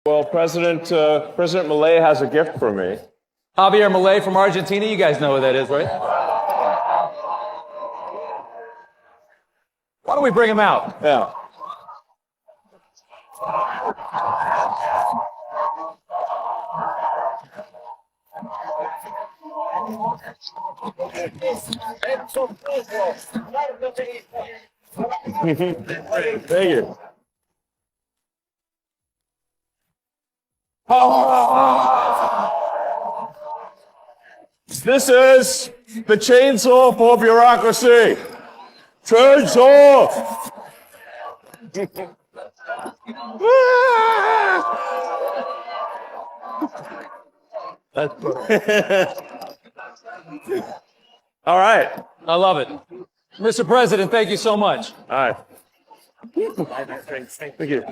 Well, President Milei has a gift for me. Javier Milei from Argentina. You guys know who that is, right? Why don't we bring him out? Yeah. Thank you. This is the chainsaw for bureaucracy. Chainsaw! All right. I love it. Mr. President, thank you so much. All right. Thank you.